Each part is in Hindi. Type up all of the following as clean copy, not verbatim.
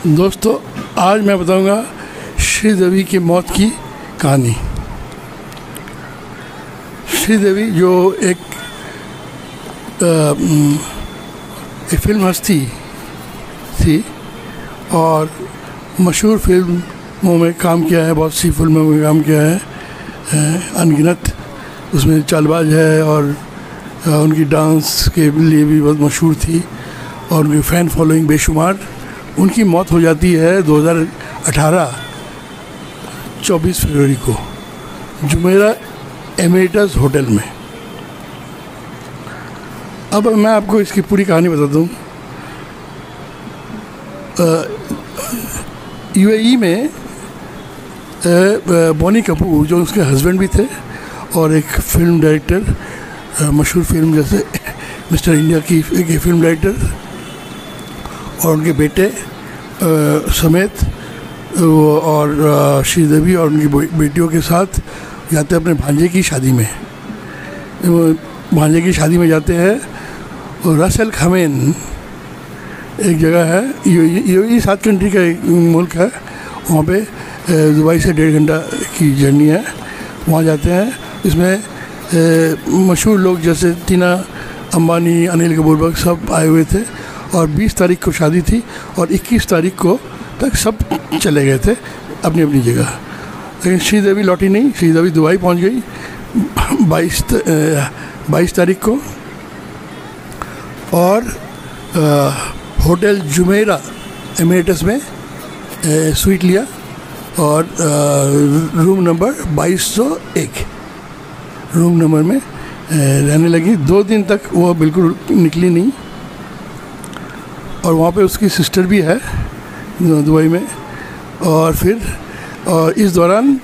दोस्तों, आज मैं बताऊंगा श्रीदेवी की मौत की कहानी। श्रीदेवी जो एक फिल्म हस्ती थी और मशहूर फिल्मों में काम किया है, बहुत सी फिल्मों में काम किया है, अनगिनत। उसमें चालबाज है और उनकी डांस के लिए भी बहुत मशहूर थी और उनकी फ़ैन फॉलोइंग बेशुमार। उनकी मौत हो जाती है 2018 24 फरवरी को जुमेरा एमेरिटस होटल में। अब मैं आपको इसकी पूरी कहानी बताता हूँ। यूएई में बॉनी कपूर, जो उसके हस्बैंड भी थे और एक फिल्म डायरेक्टर, मशहूर फिल्म जैसे मिस्टर इंडिया की फिल्म डायरेक्टर, और उनके बेटे समेत और श्रीदेवी और उनकी बेटियों के साथ जाते हैं अपने भांजे की शादी में। भांजे की शादी में जाते हैं और रसेल खमेन एक जगह है, ये 7 कंट्री का एक मुल्क है, वहाँ पे दुबई से 1.5 घंटा की जर्नी है। वहाँ जाते हैं। इसमें मशहूर लोग जैसे टीना अंबानी, अनिल कपूर सब आए हुए थे और 20 तारीख को शादी थी और 21 तारीख को तक सब चले गए थे अपनी अपनी जगह। लेकिन श्रीदेवी लौटी नहीं। श्रीदेवी दुबई पहुंच गई 22 तारीख को और होटल जुमेरा एमेरिटस में स्वीट लिया और रूम नंबर 2201 रूम नंबर में रहने लगी। 2 दिन तक वो बिल्कुल निकली नहीं और वहाँ पे उसकी सिस्टर भी है दुबई में। और फिर इस दौरान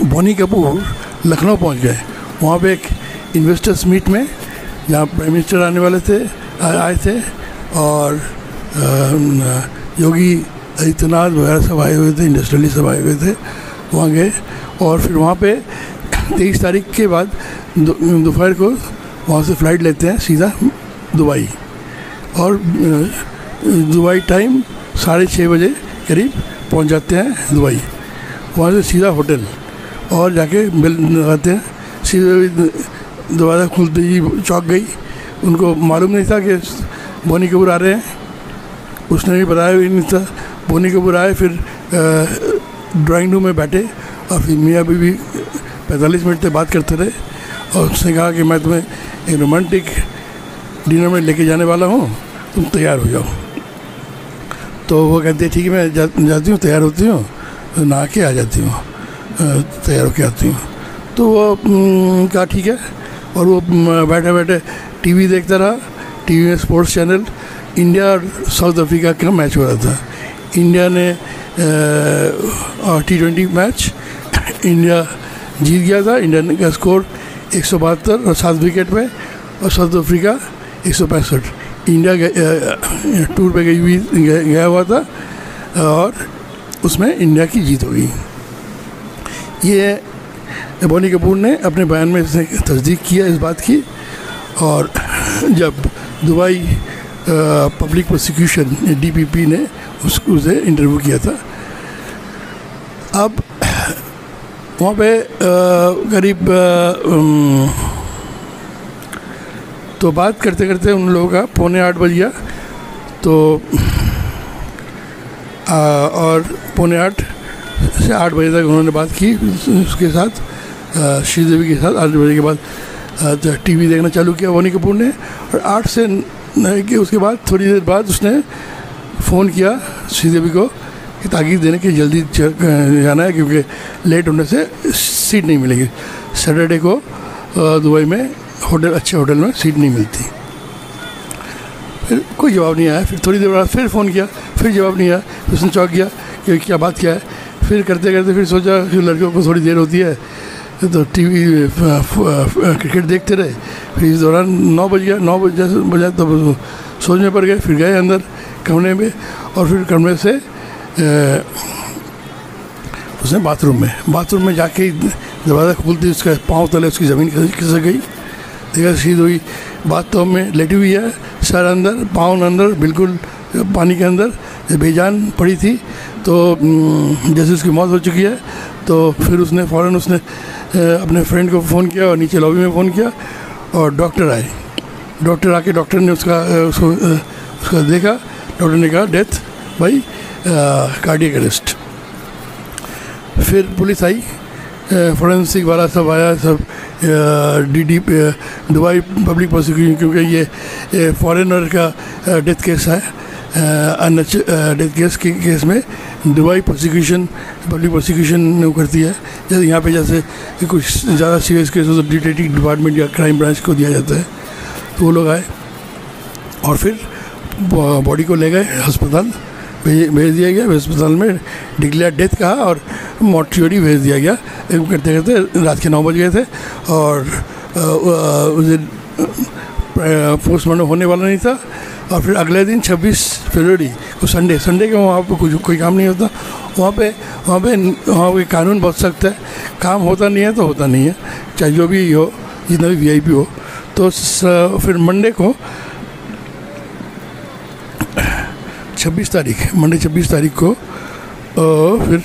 बॉनी कपूर लखनऊ पहुँच गए। वहाँ पे एक इन्वेस्टर्स मीट में, जहाँ प्राइम मिनिस्टर आने वाले थे, आए थे और योगी आदित्यनाथ वगैरह सब आए हुए थे, इंडस्ट्रियलिस्ट सब आए हुए थे। वहाँ गए और फिर वहाँ पे 23 तारीख के बाद दोपहर को वहाँ से फ़्लाइट लेते हैं सीधा दुबई और दुबई टाइम 6:30 बजे करीब पहुंच जाते हैं दुबई। वहाँ से सीधा होटल और जाके बिल लगाते हैं। सीधा दरवाज़ा खुलते ही चौंक गई। उनको मालूम नहीं था कि बॉनी कपूर आ रहे हैं, उसने भी बताया भी नहीं था। बॉनी कपूर आए, फिर ड्राइंग रूम में बैठे और फिर मियाँ बीवी 45 मिनट तक बात करते रहे और उसने कहा कि मैं तुम्हें एक रोमांटिक डिनर में लेके जाने वाला हूँ, तुम तैयार हो जाओ। तो वो कहते हैं ठीक है, मैं जाती हूँ, तैयार होती हूँ, नहा के आ जाती हूँ, तैयार होके आती हूँ। तो वो कहा ठीक है। और वो बैठे बैठे टीवी देखता रहा। टीवी में स्पोर्ट्स चैनल इंडिया और साउथ अफ्रीका का मैच हो रहा था। इंडिया ने T20 मैच इंडिया जीत गया था। इंडिया का स्कोर 172 और 7 विकेट में, और साउथ अफ्रीका 165। इंडिया टूर पे गया हुआ था और उसमें इंडिया की जीत हो गई। ये बॉनी कपूर ने अपने बयान में इसने तस्दीक किया इस बात की। और जब दुबई पब्लिक प्रोसिक्यूशन DPP ने उसे इंटरव्यू किया था। अब वहाँ पे करीब तो बात करते करते उन लोगों का 7:45 बज गया। तो और 7:45 से 8 बजे तक उन्होंने बात की उसके साथ, श्रीदेवी के साथ। 8 बजे के बाद टीवी देखना चालू किया बॉनी कपूर ने। और 8 से के उसके बाद थोड़ी देर बाद उसने फ़ोन किया श्रीदेवी को कि ताकीद देने की जल्दी जाना है, क्योंकि लेट होने से सीट नहीं मिलेगी। सैटरडे को दुबई में अच्छे होटल में सीट नहीं मिलती। फिर कोई जवाब नहीं आया। फिर थोड़ी देर बाद फिर फ़ोन किया, फिर जवाब नहीं आया। उसने चौंक गया कि क्या बात क्या है। फिर करते करते फिर सोचा कि लड़कियों को थोड़ी देर होती है तो टीवी क्रिकेट देखते रहे। फिर इस दौरान 9 बज गया। 9 बजे तब सोच में पड़ गए। फिर गए अंदर कमरे में और फिर कमरे से उसने बाथरूम में जाके दरवाज़ा खोलते उसका पाँव तले उसकी ज़मीन खिसक गई। देखा सीधी हुई बाथटब में लेटी हुई है, सर अंदर, पाँव अंदर, बिल्कुल पानी के अंदर, बेजान पड़ी थी। तो जैसे उसकी मौत हो चुकी है तो फिर उसने फ़ौरन अपने फ्रेंड को फ़ोन किया और नीचे लॉबी में फ़ोन किया और डॉक्टर आए। डॉक्टर आके डॉक्टर ने उसका देखा। डॉक्टर ने कहा डेथ बाई कार्डियक अरेस्ट। फिर पुलिस आई, फोरेंसिक वाला सब आया, सब DD दुबई पब्लिक प्रोसिक्यूशन, क्योंकि ये फॉरेनर का डेथ केस है, डेथ केस में दुबई प्रोसिक्यूशन पब्लिक प्रोसिक्यूशन करती है। जैसे यहाँ पे जैसे कुछ ज़्यादा सीरियस केस हो तो डिटेक्टिव डिपार्टमेंट या क्राइम ब्रांच को दिया जाता है। तो वो लोग आए और फिर बॉडी को ले गए अस्पताल, भेज दिया गया। अस्पताल में डिक्लेयर डेथ कहा और मॉर्चुरी भेज दिया गया। करते करते रात के 9 बज गए थे और उस दिन पोस्टमार्टम होने वाला नहीं था। और फिर अगले दिन 26 फरवरी को संडे के वहाँ पर कोई काम नहीं होता। वहाँ पे कानून बहुत सख्त है, काम होता नहीं है तो होता नहीं है, चाहे जो भी हो, जितना भी VIP हो। तो फिर मंडे को 26 तारीख को फिर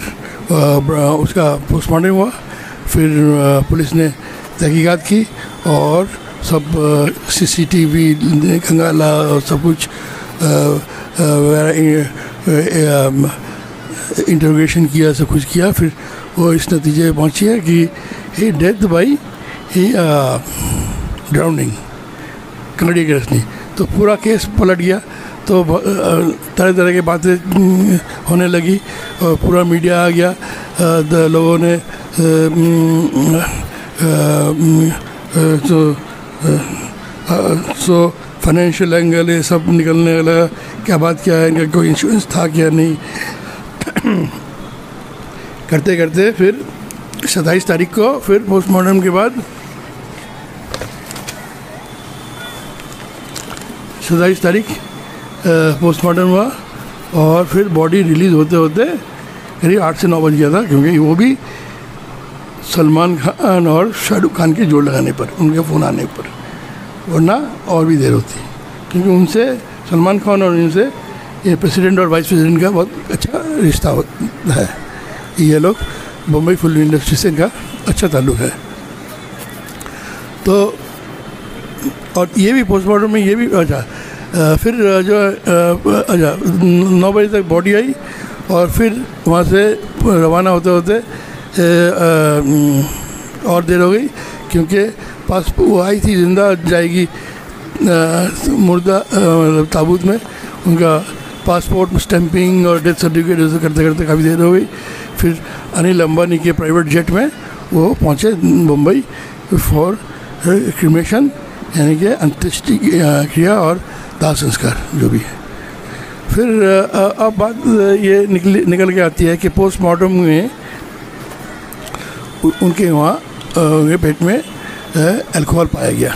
उसका पोस्टमार्टम हुआ। फिर पुलिस ने तहकीकात की और सब CCTV खंगाला और सब कुछ इंटरोगेशन किया, सब कुछ किया। फिर वो इस नतीजे पे पहुंची है कि ही death by drowning, cardiac arrest नहीं। तो पूरा केस पलट गया। तो तरह तरह की बातें होने लगी और पूरा मीडिया आ गया। लोगों ने फाइनेंशियल एंगल ये सब निकलने लगा, क्या बात क्या है, इनका कोई इंश्योरेंस था क्या नहीं। करते करते फिर 27 तारीख को फिर पोस्टमार्टम के बाद 27 तारीख पोस्टमार्टम हुआ और फिर बॉडी रिलीज़ होते होते करीब 8 से 9 बज गया था, क्योंकि वो भी सलमान खान और शाहरुख खान के जोड़ लगाने पर, उनके फ़ोन आने पर, वरना और भी देर होती, क्योंकि उनसे सलमान खान और उनसे ये प्रेसिडेंट और वाइस प्रेसिडेंट का बहुत अच्छा रिश्ता है। ये लोग बम्बई फिल्म इंडस्ट्री से इनका अच्छा ताल्लुक़ है। तो और ये भी पोस्टमार्टम में ये भी फिर जो 9 बजे तक बॉडी आई और फिर वहाँ से रवाना होते होते और देर हो गई, क्योंकि वो आई थी जिंदा जाएगी मुर्दा ताबूत में, उनका पासपोर्ट स्टैंपिंग और डेथ सर्टिफिकेट करते करते काफ़ी देर हो गई। फिर अनिल अंबानी के प्राइवेट जेट में वो पहुँचे मुंबई फॉर क्रिमेशन, यानी कि अंत्येष्टि क्रिया और दाह संस्कार जो भी है। फिर अब बात ये निकल के आती है कि पोस्टमार्टम में उनके वहाँ उनके पेट में अल्कोहल पाया गया।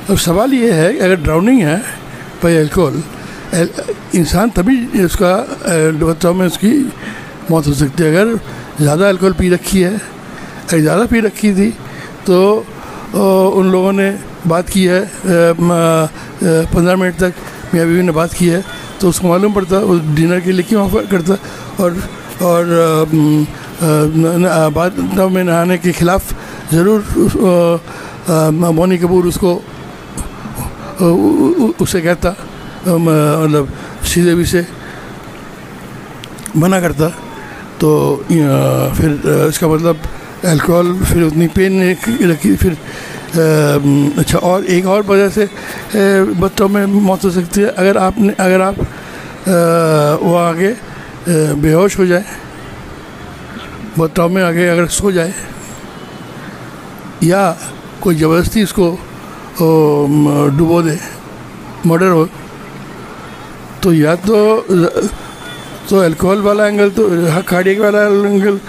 अब सवाल ये है कि अगर ड्राउनिंग है बाय अल्कोहल, इंसान तभी उसका बचाव में उसकी मौत हो सकती है। अगर ज़्यादा अल्कोहल पी रखी है, अगर ज़्यादा पी रखी थी तो उन लोगों ने बात की है 15 मिनट तक मियाँ बीवी ने बात की है, तो उसको मालूम पड़ता वो डिनर के लिए क्यों ऑफर करता। और बाद में नहाने के ख़िलाफ़ ज़रूर मौनी कपूर उसे कहता, मतलब सीधे भी से मना करता। तो फिर इसका मतलब अल्कोहल फिर उतनी पेन रखी। फिर अच्छा, और एक और वजह से बच्चों में मौत हो सकती है, अगर आप वो आगे बेहोश हो जाए, बच्चों में आगे अगर सो जाए या कोई ज़बरदस्ती उसको डुबो दे, मर्डर हो, तो या तो अल्कोहल वाला एंगल, तो कार्डियक वाला एंगल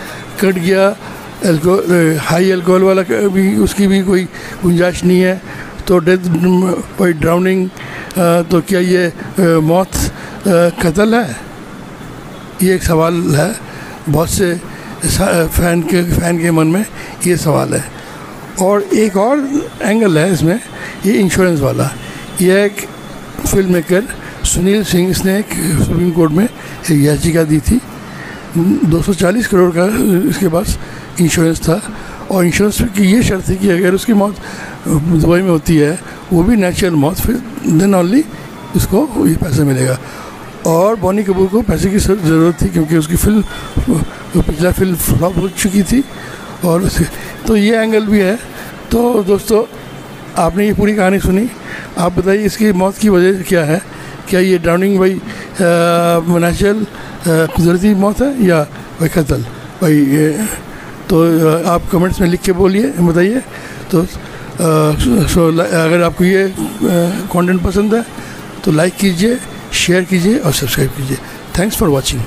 कट गया, हाई अल्कोहल वाला भी उसकी भी कोई गुंजाइश नहीं है। तो डेथ बाय ड्राउनिंग, तो क्या ये मौत कत्ल है? ये एक सवाल है, बहुत से फ़ैन के मन में ये सवाल है। और एक और एंगल है इसमें, ये इंश्योरेंस वाला। ये एक फिल्म मेकर सुनील सिंह इसने एक सुप्रीम कोर्ट में एक याचिका दी थी। 240 करोड़ का इसके पास इंश्योरेंस था और इंश्योरेंस की ये शर्त थी कि अगर उसकी मौत दुबई में होती है, वो भी नेचुरल मौत, फिर देन ओनली उसको ये पैसा मिलेगा। और बॉनी कपूर को पैसे की ज़रूरत थी क्योंकि उसकी फिल्म, पिछला फिल्म फ्लॉप हो चुकी थी और तो ये एंगल भी है। तो दोस्तों, आपने ये पूरी कहानी सुनी, आप बताइए इसकी मौत की वजह क्या है? क्या ये ड्राउनिंग बाई नेचुरल कुदरती मौत है या भाई कत्ल भाई? तो आप कमेंट्स में लिख के बोलिए, बताइए। तो अगर आपको ये कंटेंट पसंद है तो लाइक कीजिए, शेयर कीजिए और सब्सक्राइब कीजिए। Thanks for watching.